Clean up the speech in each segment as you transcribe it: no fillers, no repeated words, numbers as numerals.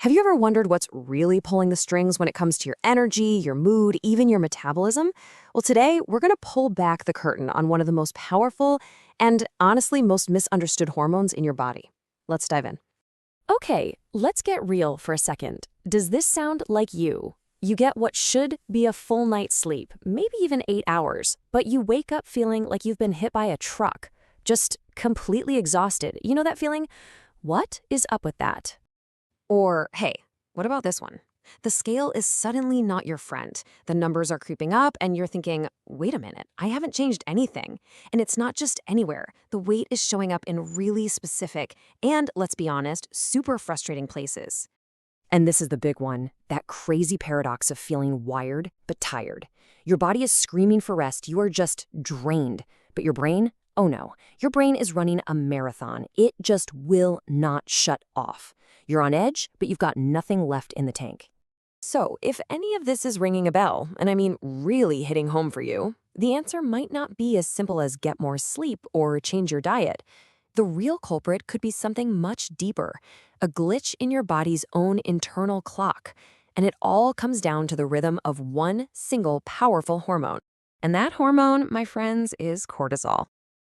Have you ever wondered what's really pulling the strings when it comes to your energy, your mood, even your metabolism? Well, today we're going to pull back the curtain on one of the most powerful and honestly most misunderstood hormones in your body. Let's dive in. Okay, let's get real for a second. Does this sound like you? You get what should be a full night's sleep, maybe even 8 hours, but you wake up feeling like you've been hit by a truck, just completely exhausted. You know that feeling? What is up with that? Or, hey, what about this one? The scale is suddenly not your friend. The numbers are creeping up, and you're thinking, wait a minute, I haven't changed anything. And it's not just anywhere. The weight is showing up in really specific and, let's be honest, super frustrating places. And this is the big one, that crazy paradox of feeling wired but tired. Your body is screaming for rest, you are just drained. But your brain? Oh no, your brain is running a marathon. It just will not shut off. You're on edge, but you've got nothing left in the tank. So, if any of this is ringing a bell, and I mean really hitting home for you, the answer might not be as simple as get more sleep or change your diet. The real culprit could be something much deeper, a glitch in your body's own internal clock. And it all comes down to the rhythm of one single powerful hormone. And that hormone, my friends, is cortisol.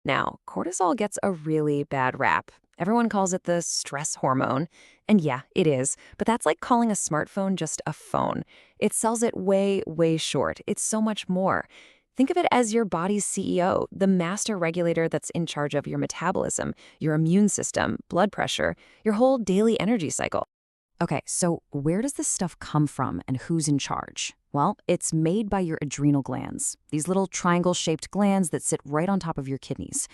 Now, cortisol gets a really bad rap. Everyone calls it the stress hormone. And yeah, it is. But that's like calling a smartphone just a phone. It sells it way, way short. It's so much more. Think of it as your body's CEO, the master regulator that's in charge of your metabolism, your immune system, blood pressure, your whole daily energy cycle. Okay, so where does this stuff come from and who's in charge? Well, it's made by your adrenal glands, these little triangle-shaped glands that sit right on top of your kidneys.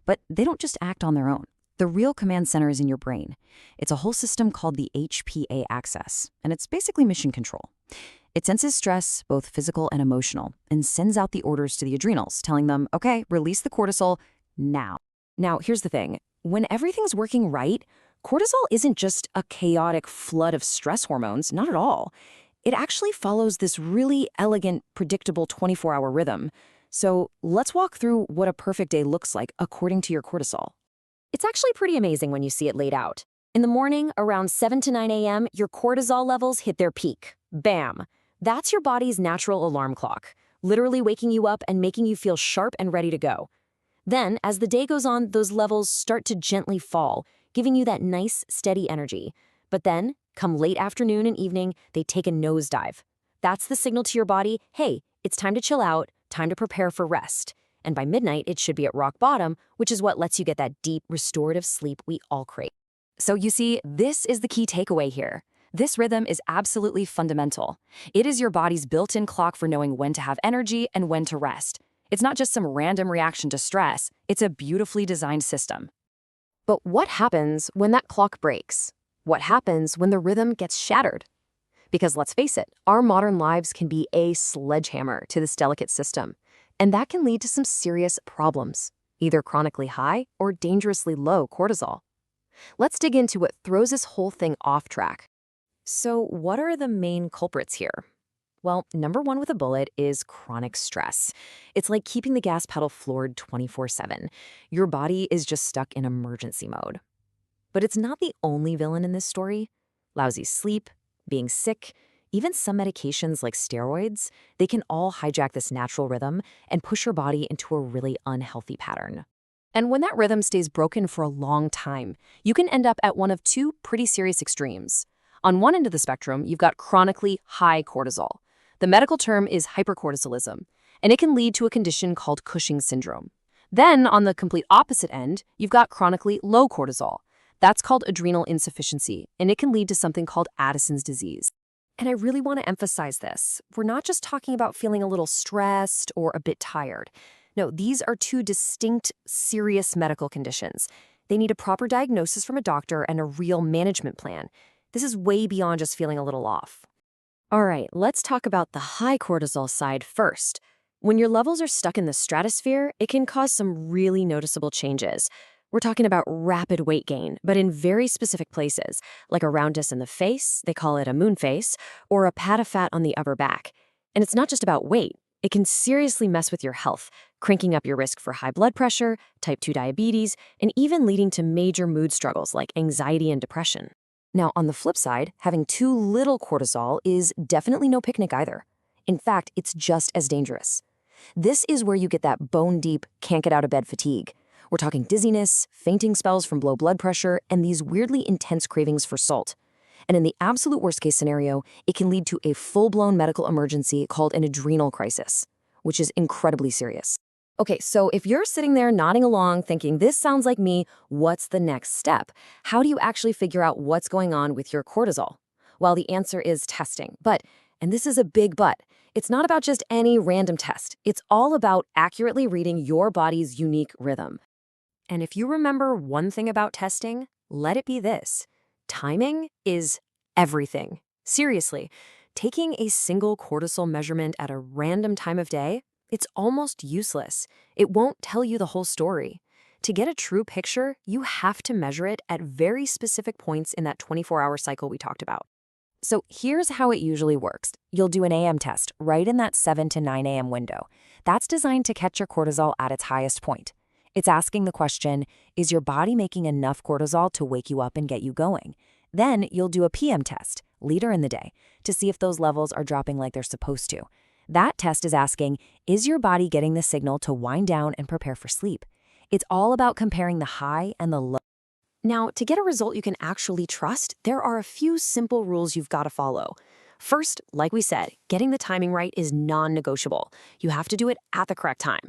But they don't just act on their own. The real command center is in your brain. It's a whole system called the HPA axis, and it's basically mission control. It senses stress, both physical and emotional, and sends out the orders to the adrenals, telling them, okay, release the cortisol now. Now, here's the thing. When everything's working right, cortisol isn't just a chaotic flood of stress hormones, not at all. It actually follows this really elegant, predictable 24-hour rhythm. So let's walk through what a perfect day looks like according to your cortisol. It's actually pretty amazing when you see it laid out. In the morning, around 7 to 9 a.m., your cortisol levels hit their peak. Bam! That's your body's natural alarm clock, literally waking you up and making you feel sharp and ready to go. Then, as the day goes on, those levels start to gently fall, giving you that nice, steady energy. But then, come late afternoon and evening, they take a nosedive. That's the signal to your body, hey, it's time to chill out, time to prepare for rest. And by midnight, it should be at rock bottom, which is what lets you get that deep, restorative sleep we all crave. So you see, this is the key takeaway here. This rhythm is absolutely fundamental. It is your body's built-in clock for knowing when to have energy and when to rest. It's not just some random reaction to stress, it's a beautifully designed system. But what happens when that clock breaks? What happens when the rhythm gets shattered? Because let's face it, our modern lives can be a sledgehammer to this delicate system, and that can lead to some serious problems, either chronically high or dangerously low cortisol. Let's dig into what throws this whole thing off track. So what are the main culprits here? Well, number one with a bullet is chronic stress. It's like keeping the gas pedal floored 24/7. Your body is just stuck in emergency mode. But it's not the only villain in this story. Lousy sleep, being sick, even some medications like steroids, they can all hijack this natural rhythm and push your body into a really unhealthy pattern. And when that rhythm stays broken for a long time, you can end up at one of two pretty serious extremes. On one end of the spectrum, you've got chronically high cortisol. The medical term is hypercortisolism, and it can lead to a condition called Cushing's syndrome. Then, on the complete opposite end, you've got chronically low cortisol. That's called adrenal insufficiency, and it can lead to something called Addison's disease. And I really want to emphasize this. We're not just talking about feeling a little stressed or a bit tired. No, these are two distinct, serious medical conditions. They need a proper diagnosis from a doctor and a real management plan. This is way beyond just feeling a little off. All right, let's talk about the high cortisol side first. When your levels are stuck in the stratosphere, it can cause some really noticeable changes. We're talking about rapid weight gain, but in very specific places, like a roundness in the face, they call it a moon face, or a pad of fat on the upper back. And it's not just about weight. It can seriously mess with your health, cranking up your risk for high blood pressure, type 2 diabetes, and even leading to major mood struggles like anxiety and depression. Now, on the flip side, having too little cortisol is definitely no picnic either. In fact, it's just as dangerous. This is where you get that bone-deep, can't-get-out-of-bed fatigue. We're talking dizziness, fainting spells from low blood pressure, and these weirdly intense cravings for salt. And in the absolute worst-case scenario, it can lead to a full-blown medical emergency called an adrenal crisis, which is incredibly serious. Okay, so if you're sitting there nodding along thinking, this sounds like me, what's the next step? How do you actually figure out what's going on with your cortisol? Well, the answer is testing. But, and this is a big but, it's not about just any random test. It's all about accurately reading your body's unique rhythm. And if you remember one thing about testing, let it be this. Timing is everything. Seriously, taking a single cortisol measurement at a random time of day, it's almost useless. It won't tell you the whole story. To get a true picture, you have to measure it at very specific points in that 24-hour cycle we talked about. So here's how it usually works. You'll do an AM test right in that 7 to 9 a.m. window. That's designed to catch your cortisol at its highest point. It's asking the question, is your body making enough cortisol to wake you up and get you going? Then you'll do a PM test, later in the day, to see if those levels are dropping like they're supposed to. That test is asking, is your body getting the signal to wind down and prepare for sleep? It's all about comparing the high and the low. Now, to get a result you can actually trust, there are a few simple rules you've got to follow. First, like we said, getting the timing right is non-negotiable. You have to do it at the correct time.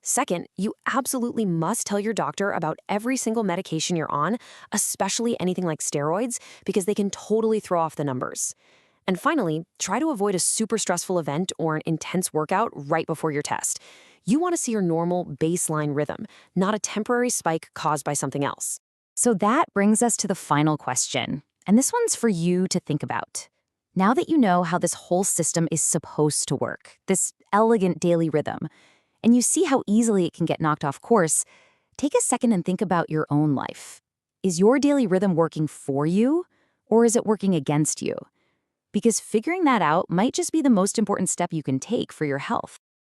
Second, you absolutely must tell your doctor about every single medication you're on, especially anything like steroids, because they can totally throw off the numbers. And finally, try to avoid a super stressful event or an intense workout right before your test. You want to see your normal baseline rhythm, not a temporary spike caused by something else. So that brings us to the final question, and this one's for you to think about. Now that you know how this whole system is supposed to work, this elegant daily rhythm, and you see how easily it can get knocked off course, take a second and think about your own life. Is your daily rhythm working for you, or is it working against you? Because figuring that out might just be the most important step you can take for your health.